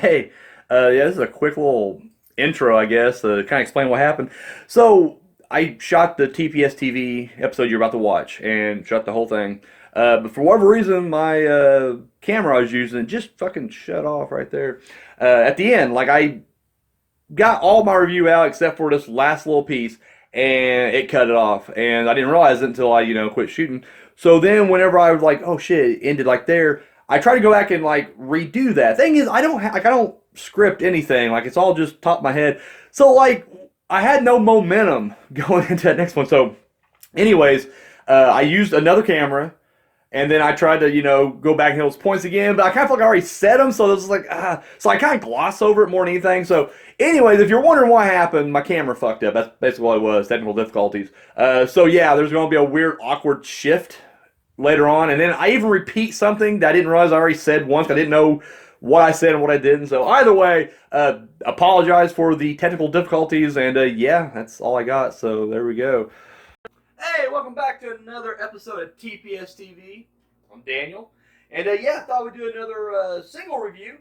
Hey, yeah, this is a quick little intro, I guess, to kind of explain what happened. So, I shot the TPS-TV episode you're about to watch and shot the whole thing. But for whatever reason, my camera I was using just fucking shut off right there. At the end, like I got all my review out except for this last little piece, and it cut it off. And I didn't realize it until I quit shooting. So then, whenever I was like, "Oh shit," it ended like there. I try to go back and like redo that. Thing is, I don't script anything. Like it's all just top of my head. So like I had no momentum going into that next one. So, anyways, I used another camera and then I tried to go back and hit those points again, but I kind of feel like I already said them, so it was like, So I kind of gloss over it more than anything. So, anyways, if you're wondering what happened, my camera fucked up. That's basically what it was, technical difficulties. So, yeah, there's going to be a weird, awkward shift later on. And then I even repeat something that I didn't realize I already said once. I didn't know what I said and what I didn't. So, either way, apologize for the technical difficulties. And, yeah, that's all I got. So, there we go. Hey, welcome back to another episode of TPS TV. I'm Daniel, and yeah, I thought we'd do another single review,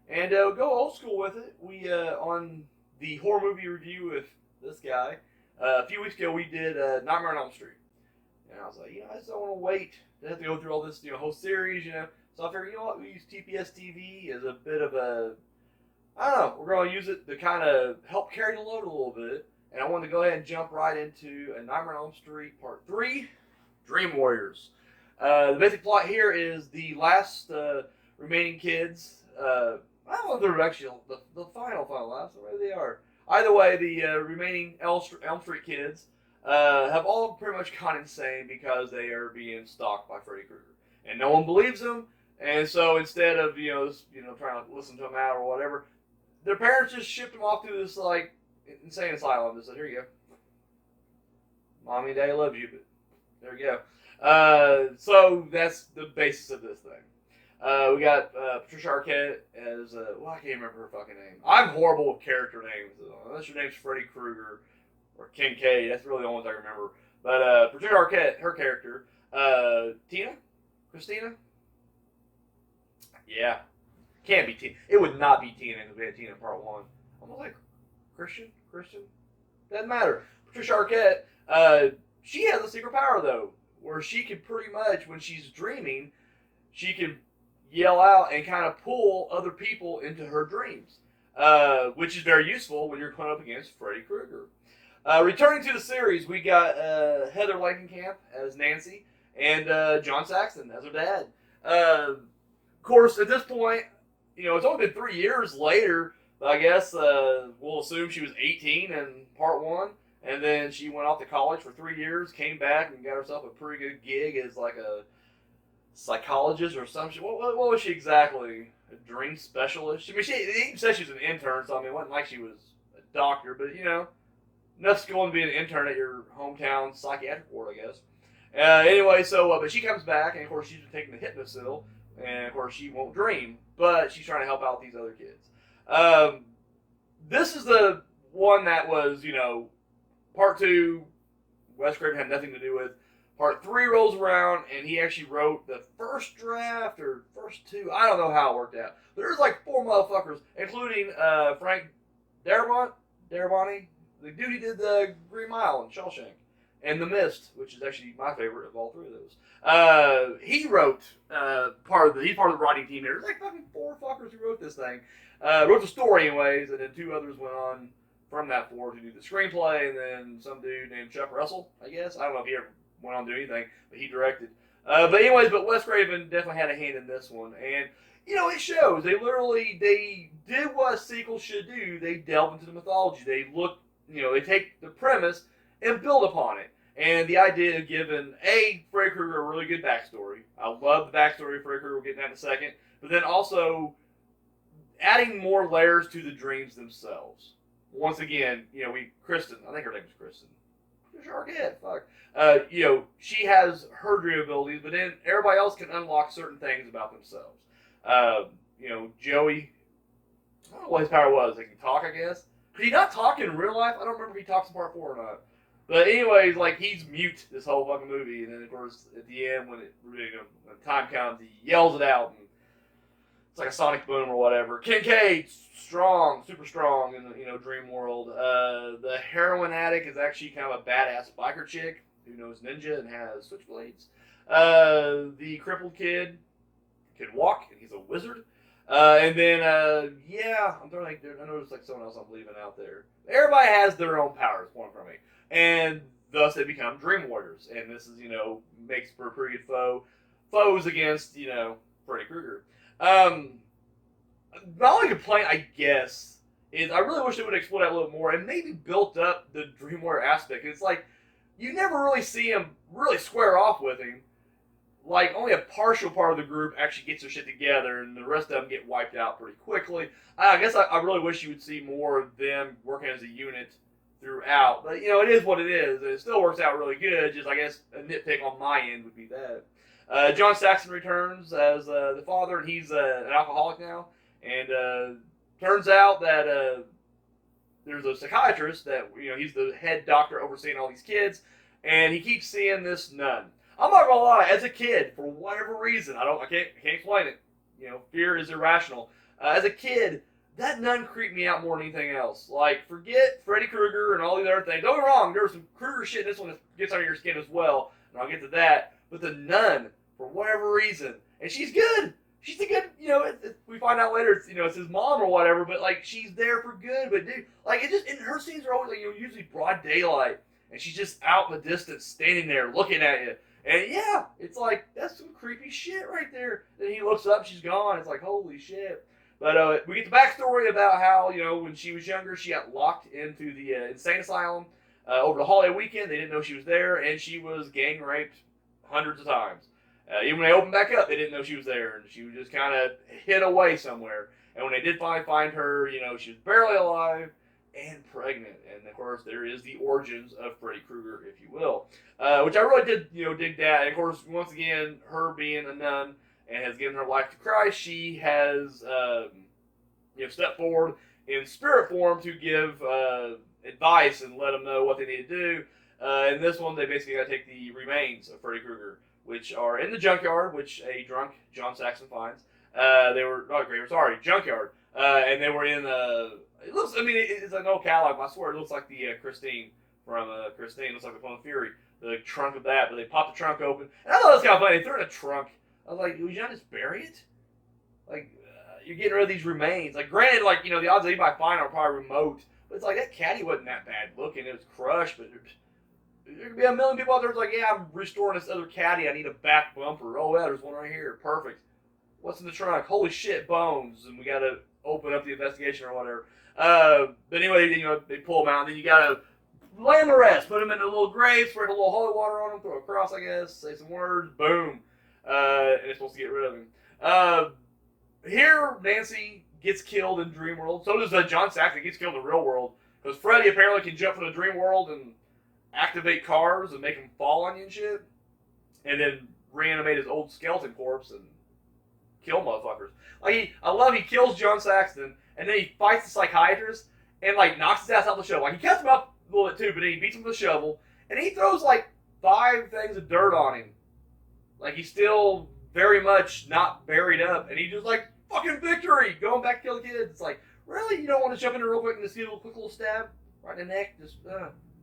and go old school with it. We on the horror movie review with this guy a few weeks ago. We did Nightmare on Elm Street, and I was like, I just don't want to wait to have to go through all this whole series, So I figured, what, we use TPS TV as a bit of a, I don't know, we're going to use it to kind of help carry the load a little bit. And I wanted to go ahead and jump right into A Nightmare on Elm Street Part 3, Dream Warriors. The basic plot here is the last remaining kids. I don't know if they're actually the final last, or maybe they are. Either way, the remaining Elm Street kids have all pretty much gone insane because they are being stalked by Freddy Krueger. And no one believes them, and so instead of, trying to listen to them out or whatever, their parents just shipped them off to this, insane asylum. Just said, here you go. Mommy and Daddy love you, but there you go. So that's the basis of this thing. We got Patricia Arquette as, I can't remember her fucking name. I'm horrible with character names. Unless your name's Freddy Krueger or Kincaid, that's really the only ones I remember. But Patricia Arquette, her character, Christina? Yeah. Can't be Tina. It would not be Tina because we had Tina in part 1. Almost like Christian? Doesn't matter. Patricia Arquette, she has a secret power, though, where she can pretty much, when she's dreaming, she can yell out and kind of pull other people into her dreams, which is very useful when you're going up against Freddy Krueger. Returning to the series, we got Heather Langenkamp as Nancy and John Saxon as her dad. Of course, at this point, it's only been 3 years later. I guess we'll assume she was 18 in part 1, and then she went off to college for 3 years, came back, and got herself a pretty good gig as like a psychologist or something. What was she exactly? A dream specialist? I mean, she even said she was an intern, so I mean, it wasn't like she was a doctor, but enough skill to be an intern at your hometown psychiatric ward, I guess. Anyway, so but she comes back, and of course she's been taking the Hypnosil, and of course she won't dream, but she's trying to help out these other kids. This is the one that was, part 2, Wes Craven had nothing to do with. Part 3 rolls around, and he actually wrote the first draft, or first 2, I don't know how it worked out. But there's like 4 motherfuckers, including Frank Darabont, the dude who did the Green Mile and Shawshank, and The Mist, which is actually my favorite of all 3 of those. He wrote he's part of the writing team here. There's like fucking 4 fuckers who wrote this thing. Wrote the story anyways, and then 2 others went on from that 4 to do the screenplay, and then some dude named Chuck Russell, I guess. I don't know if he ever went on to do anything, but he directed. But Wes Craven definitely had a hand in this one, and it shows. They did what a sequel should do. They delve into the mythology. They look, they take the premise and build upon it. And the idea of giving Freddy Krueger a really good backstory. I love the backstory of Freddy Krueger. We'll get into that in a second. But then also adding more layers to the dreams themselves. Once again, Kristen, I think her name is Kristen. Sure, fuck. She has her dream abilities, but then everybody else can unlock certain things about themselves. Joey, I don't know what his power was. He can talk, I guess. Could he not talk in real life? I don't remember if he talks in part 4 or not. But anyways, he's mute this whole fucking movie, and then of course at the end when time comes, he yells it out. And it's like a sonic boom or whatever. Kincaid, strong, super strong in the dream world. The heroin addict is actually kind of a badass biker chick who knows ninja and has switchblades. The crippled kid can walk and he's a wizard. And then I'm trying to think. I know there's like someone else I'm leaving out there. Everybody has their own powers, point from me, and thus they become dream warriors. And this is makes for a pretty good foes against Freddy Krueger. My only complaint, I guess, is I really wish they would explore that a little more and maybe built up the Dream Warrior aspect. It's like you never really see him really square off with him. Like only a partial part of the group actually gets their shit together, and the rest of them get wiped out pretty quickly. I guess I really wish you would see more of them working as a unit throughout. But it is what it is, and it still works out really good. Just I guess a nitpick on my end would be that. John Saxon returns as the father, and he's an alcoholic now. And turns out that there's a psychiatrist that he's the head doctor overseeing all these kids, and he keeps seeing this nun. I'm not gonna lie, as a kid, for whatever reason, I can't explain it. Fear is irrational. As a kid, that nun creeped me out more than anything else. Like, forget Freddy Krueger and all these other things. Don't get me wrong, there's some Krueger shit in this one that gets under your skin as well, and I'll get to that. But the nun, for whatever reason, and she's good. She's a good, we find out later, it's his mom or whatever, but, like, she's there for good. But, dude, like, and her scenes are always, like, usually broad daylight, and she's just out in the distance, standing there, looking at you. And, yeah, it's like, that's some creepy shit right there. Then he looks up, she's gone. It's like, holy shit. But we get the backstory about how, when she was younger, she got locked into the insane asylum over the holiday weekend. They didn't know she was there, and she was gang raped hundreds of times. Even when they opened back up, they didn't know she was there, and she was just kind of hid away somewhere. And when they did finally find her, she was barely alive and pregnant. And, of course, there is the origins of Freddy Krueger, if you will, which I really did, dig that. And, of course, once again, her being a nun and has given her life to Christ, she has, stepped forward in spirit form to give advice and let them know what they need to do. In this one, they basically got to take the remains of Freddy Krueger, which are in the junkyard, which a drunk John Saxon finds. They were junkyard, and they were in it looks. It's an old catalog. I swear, it looks like the Christine from Christine. It looks like the Clone Fury, the trunk of that. But they popped the trunk open, and I thought it was kind of funny. They threw it in a trunk. I was like, would you not just bury it? Like, you're getting rid of these remains. Like, granted, like the odds of anybody finding are probably remote, but it's like that caddy wasn't that bad looking. It was crushed, but there could be a million people out there that's like, yeah, I'm restoring this other caddy. I need a back bumper. Oh, yeah, there's one right here. Perfect. What's in the trunk? Holy shit, bones. And we got to open up the investigation or whatever. But anyway, they pull them out. And then you got to lay them to rest. Put them in a little grave, sprinkle a little holy water on them, throw a cross, I guess, say some words. Boom. And it's supposed to get rid of him. Here, Nancy gets killed in Dream World. So does John Saxon. Gets killed in the real world. Because Freddy apparently can jump from the Dream World and activate cars and make them fall on you and shit, and then reanimate his old skeleton corpse and kill motherfuckers. I love he kills John Saxton, and then he fights the psychiatrist and knocks his ass out the shovel. He cuts him up a little bit too, but then he beats him with a shovel, and he throws 5 things of dirt on him. He's still very much not buried up, and he just fucking victory, going back to kill the kids. It's like, really? You don't want to jump in there real quick and just get a quick little stab right in the neck, just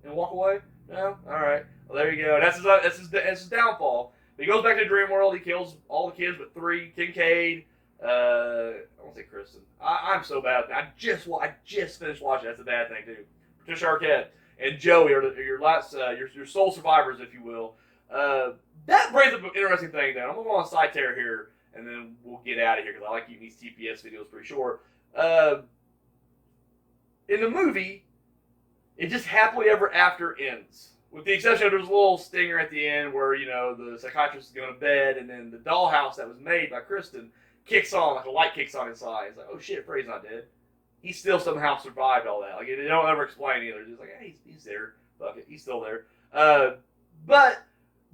and walk away? No? Alright. Well, there you go. That's his downfall. He goes back to the Dream World. He kills all the kids but 3. Kincaid. I won't say Kristen. I'm so bad. I just finished watching. That's a bad thing, too. Patricia Arquette and Joey are your last, your sole survivors, if you will. That brings up an interesting thing, though. I'm going to go on a side tear here, and then we'll get out of here, because I like keeping these TPS videos pretty short. In the movie, it just happily ever after ends. With the exception of there's a little stinger at the end where, the psychiatrist is going to bed, and then the dollhouse that was made by Kristen kicks on, a light kicks on inside. It's like, oh shit, Freddy's not dead. He still somehow survived all that. They don't ever explain either. Just hey, he's there. Fuck it, he's still there. But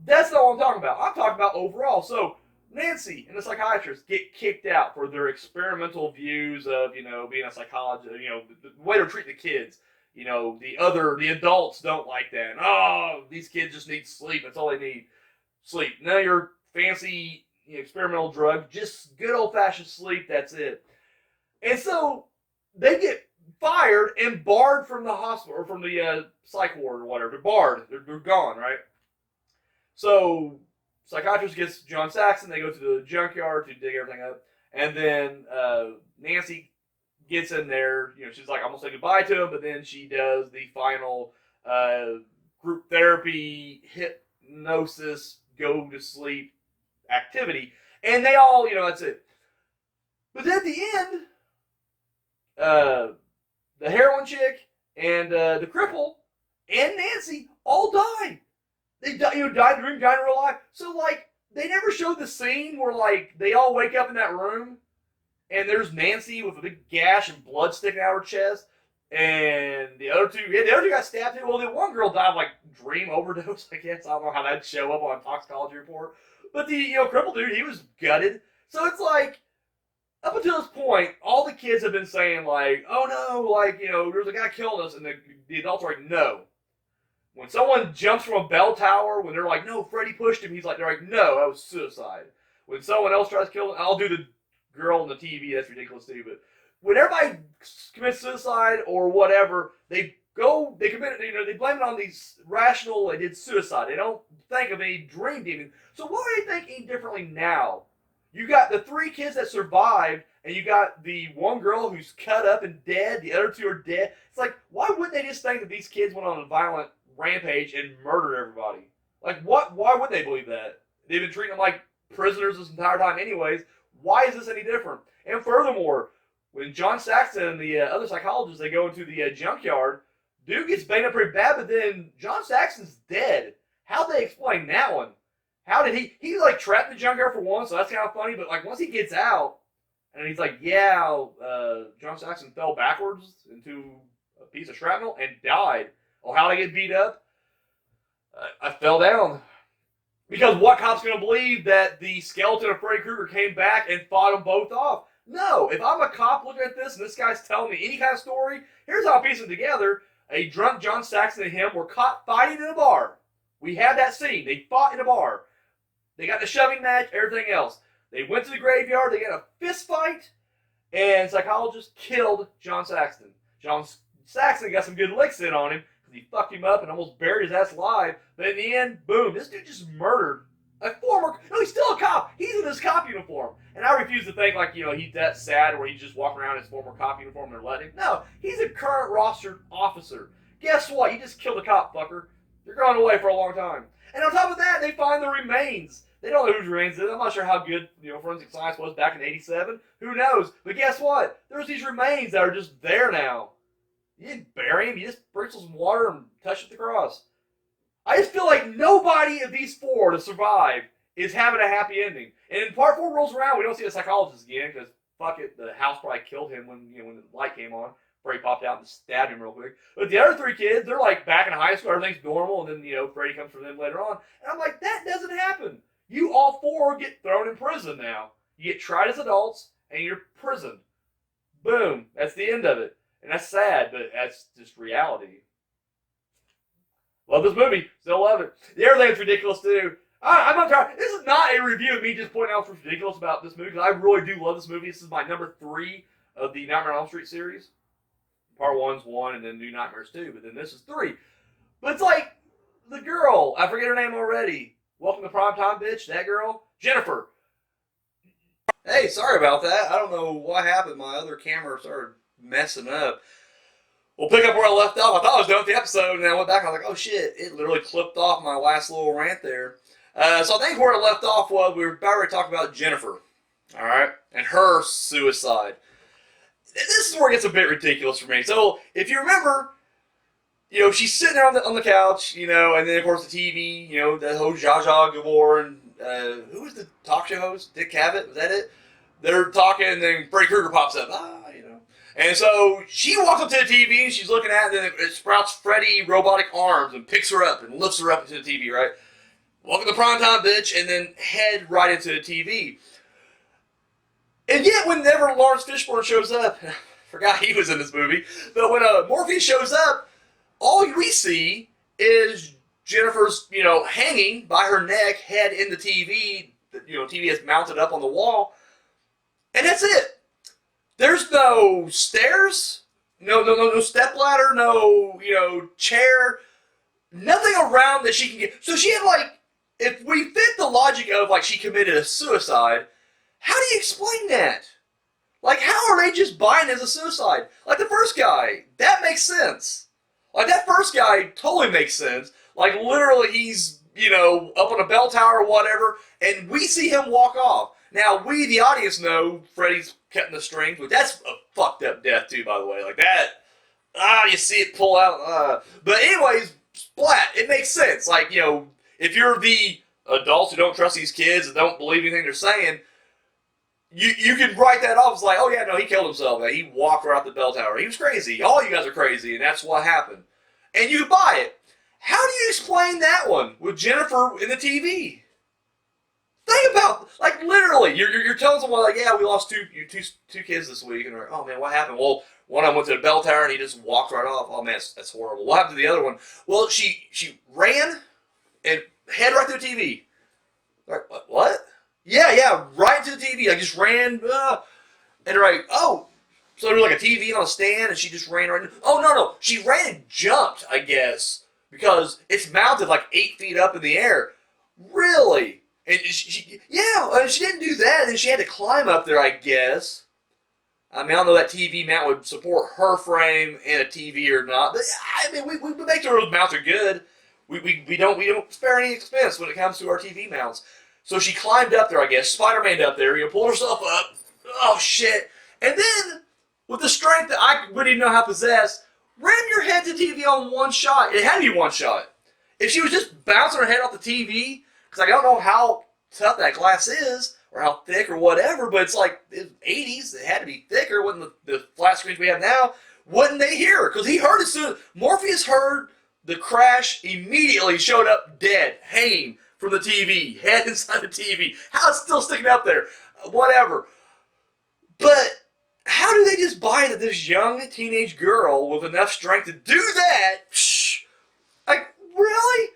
that's not what I'm talking about. I'm talking about overall. So, Nancy and the psychiatrist get kicked out for their experimental views of, being a psychologist, the way to treat the kids. The adults don't like that. Oh, these kids just need sleep. That's all they need. Sleep. None of your fancy experimental drug, just good old-fashioned sleep, that's it. And so they get fired and barred from the hospital, or from the psych ward or whatever. They're barred. They're gone, right? So psychiatrist gets John Saxon. They go to the junkyard to dig everything up. And then Nancy gets in there. She's like, I'm going to say goodbye to him. But then she does the final group therapy, hypnosis, go to sleep activity. And they all, that's it. But then at the end, the heroin chick and the cripple and Nancy all died. They died in the dream, died in real life. So, like, they never showed the scene where, like, they all wake up in that room and there's Nancy with a big gash and blood sticking out of her chest. And the other two got stabbed too. Well, the one girl died of, like, dream overdose, I guess. I don't know how that'd show up on a toxicology report. But the, cripple dude, he was gutted. So it's like, up until this point, all the kids have been saying, like, oh no, like, there's a guy killing us. And the adults are like, no. When someone jumps from a bell tower, when they're like, no, Freddy pushed him, they're like, no, that was suicide. When someone else tries to kill him, I'll do the girl on the TV, that's ridiculous too, but when everybody commits suicide or whatever, they blame it on these rational, they did suicide. They don't think of any dream demon. So why are they thinking differently now? You got the 3 kids that survived, and you got the one girl who's cut up and dead, the other 2 are dead. It's like, why wouldn't they just think that these kids went on a violent rampage and murdered everybody? Like, why would they believe that? They've been treating them like prisoners this entire time anyways. Why is this any different? And furthermore, when John Saxon and the other psychologists, they go into the junkyard, dude gets banged up pretty bad, but then John Saxon's dead. How'd they explain that one? How did he like trapped in the junkyard for one, so that's kind of funny, but like once he gets out, and he's like, yeah, John Saxon fell backwards into a piece of shrapnel and died. Oh, how'd I get beat up? I fell down. Because what cop's going to believe that the skeleton of Freddy Krueger came back and fought them both off? No. If I'm a cop looking at this and this guy's telling me any kind of story, here's how I piece it together. A drunk John Saxon and him were caught fighting in a bar. We had that scene. They fought in a bar. They got the shoving match, everything else. They went to the graveyard. They got a fist fight. And psychologists killed John Saxon. John Saxon got some good licks in on him. He fucked him up and almost buried his ass alive. But in the end, boom, this dude just murdered a former... No, he's still a cop. He's in his cop uniform. And I refuse to think like, he's that sad where he's just walking around in his former cop uniform and they're letting him. No, he's a current rostered officer. Guess what? You just killed a cop, fucker. You're going away for a long time. And on top of that, they find the remains. They don't know whose remains it is. I'm not sure how good forensic science was back in '87. Who knows? But guess what? There's these remains that are just there now. You didn't bury him. You just sprinkled some water and touched it with the cross. I just feel like nobody of these 4 to survive is having a happy ending. And in part 4 rolls around, we don't see the psychologist again because fuck it, the house probably killed him when the light came on. Freddy popped out and stabbed him real quick. But the other 3 kids, they're like back in high school, everything's normal, and then Freddy comes for them later on. And I'm like, that doesn't happen. You all 4 get thrown in prison now. You get tried as adults, and you're prisoned. Boom. That's the end of it. And that's sad, but that's just reality. Love this movie. Still love it. The other thing that's ridiculous, too. I'm not trying. This is not a review of me just pointing out what's ridiculous about this movie, because I really do love this movie. This is my number 3 of the Nightmare on Elm Street series. Part 1's 1, and then New Nightmares 2, but then this is 3. But it's like, the girl, I forget her name already. Welcome to Primetime, bitch. That girl. Jennifer. Hey, sorry about that. I don't know what happened. My other camera started messing up. We'll pick up where I left off. I thought I was done with the episode, and then I went back and I was like, oh shit, it literally clipped off my last little rant there. So I think where I left off was we were about ready to talk about Jennifer, alright, and her suicide. This is where it gets a bit ridiculous for me. So, if you remember, she's sitting there on the couch, and then of course the TV, the host Zsa Zsa Gabor, and who was the talk show host? Dick Cavett, was that it? They're talking, and then Freddy Krueger pops up. And so she walks up to the TV and she's looking at it, and then it sprouts Freddy robotic arms and picks her up and lifts her up into the TV, right? Welcome to Primetime, bitch, and then head right into the TV. And yet, whenever Lawrence Fishburne shows up, I forgot he was in this movie, but when Morpheus shows up, all we see is Jennifer's, hanging by her neck, head in the TV, TV is mounted up on the wall, and that's it. There's no stairs, no step ladder, no chair, nothing around that she can get. So she had if we fit the logic of she committed a suicide, how do you explain that? How are they just buying it as a suicide? The first guy, that makes sense. That first guy totally makes sense. Literally, he's, up on a bell tower or whatever, and we see him walk off. Now, we, the audience, know Freddy's cutting the strings, but that's a fucked up death, too, by the way. You see it pull out. But anyways, splat, it makes sense. If you're the adults who don't trust these kids and don't believe anything they're saying, you can write that off as oh yeah, no, he killed himself. He walked right out the bell tower. He was crazy. All you guys are crazy, and that's what happened. And you buy it. How do you explain that one with Jennifer in the TV? Think about, literally, you're telling someone, yeah, we lost two kids this week, and they're like, oh man, what happened? Well, one of them went to the bell tower, and he just walked right off. Oh man, that's horrible. What happened to the other one? Well, she ran and head right through the TV. What? Yeah, right to the TV. I just ran, and they're like, oh, so there was a TV on a stand, and she just ran right in. Oh, no, she ran and jumped, I guess, because it's mounted 8 feet up in the air. Really? And she didn't do that, and she had to climb up there, I guess. I don't know that TV mount would support her frame and a TV or not, but we make sure those mounts are good. We don't spare any expense when it comes to our TV mounts. So she climbed up there, I guess, Spider-Man up there, pulled herself up. Oh, shit. And then, with the strength that I wouldn't even know how to possess, ram your head to TV on one shot. It had to be one shot. If she was just bouncing her head off the TV, because I don't know how tough that glass is, or how thick or whatever, but it's the 80s, it had to be thicker when the flat screens we have now, wouldn't they hear her? Because he heard as soon as Morpheus heard the crash, immediately showed up dead, hanging from the TV, head inside the TV. How it's still sticking up there? Whatever. But how do they just buy that this young teenage girl with enough strength to do that? Really?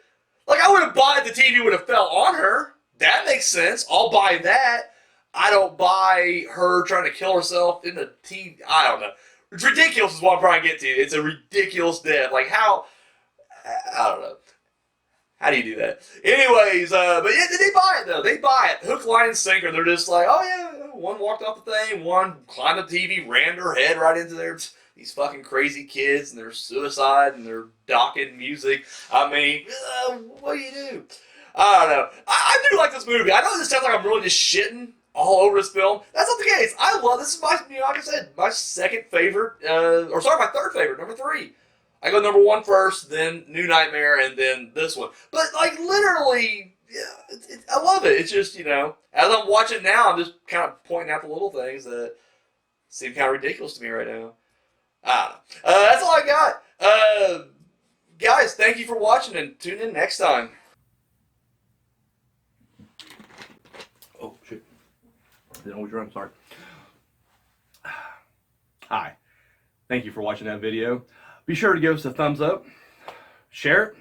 I would have bought it the TV would have fell on her. That makes sense. I'll buy that. I don't buy her trying to kill herself in the TV. I don't know. It's ridiculous is what I'm trying to get to. It's a ridiculous death. How? I don't know. How do you do that? Anyways, but yeah, they buy it, though. They buy it. Hook, line, and sinker. They're just oh, yeah, one walked off the thing, one climbed the TV, rammed her head right into these fucking crazy kids, and their suicide, and their docking music. What do you do? I don't know. I do like this movie. I know this sounds like I'm really just shitting all over this film. That's not the case. I love this. Is my, like I said, my second favorite, my third favorite, number 3. I go number 1 first, then New Nightmare, and then this one. But, literally, yeah, I love it. It's just, as I'm watching now, I'm just kind of pointing out the little things that seem kind of ridiculous to me right now. I don't know. That's all I got. Guys, thank you for watching, and tune in next time. Oh, shit. Didn't always run, sorry. Hi. Thank you for watching that video. Be sure to give us a thumbs up, share it,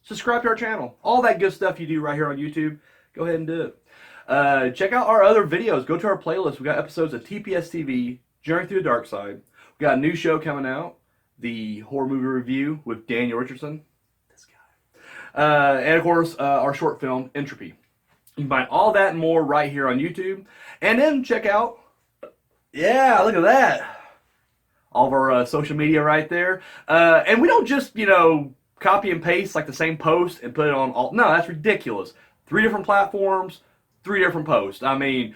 subscribe to our channel. All that good stuff you do right here on YouTube, go ahead and do it. Check out our other videos. Go to our playlist. We got episodes of TPS-TV, Journey Through the Dark Side. We got a new show coming out, the horror movie review with Daniel Richardson. This guy. And of course, our short film, Entropy. You can find all that and more right here on YouTube. And then check out, yeah, look at that. All of our social media right there. And we don't just, copy and paste the same post and put it on all. No, that's ridiculous. 3 different platforms, 3 different posts. The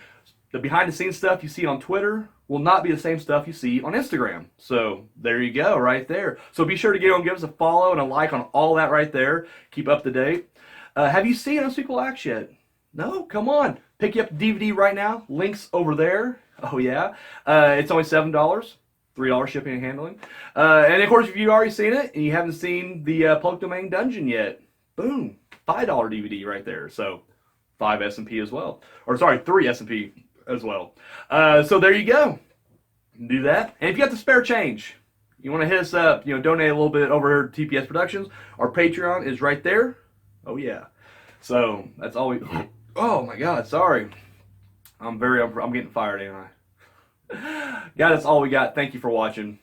behind the scenes stuff you see on Twitter will not be the same stuff you see on Instagram. So there you go, right there. So be sure to give us a follow and a like on all that right there. Keep up to date. Have you seen Unspeakable Acts yet? No? Come on. Pick you up the DVD right now. Links over there. Oh, yeah. It's only $7. $3 shipping and handling. And of course, if you've already seen it and you haven't seen the Public Domain Dungeon yet, boom, $5 DVD right there. So 5 S&P as well. Or sorry, 3 S&P as well. So there you go. Do that. And if you got the spare change, you want to hit us up, donate a little bit over here to TPS Productions. Our Patreon is right there. Oh yeah. So that's all we Oh my God, sorry. I'm getting fired, ain't I? God, that's all we got. Thank you for watching.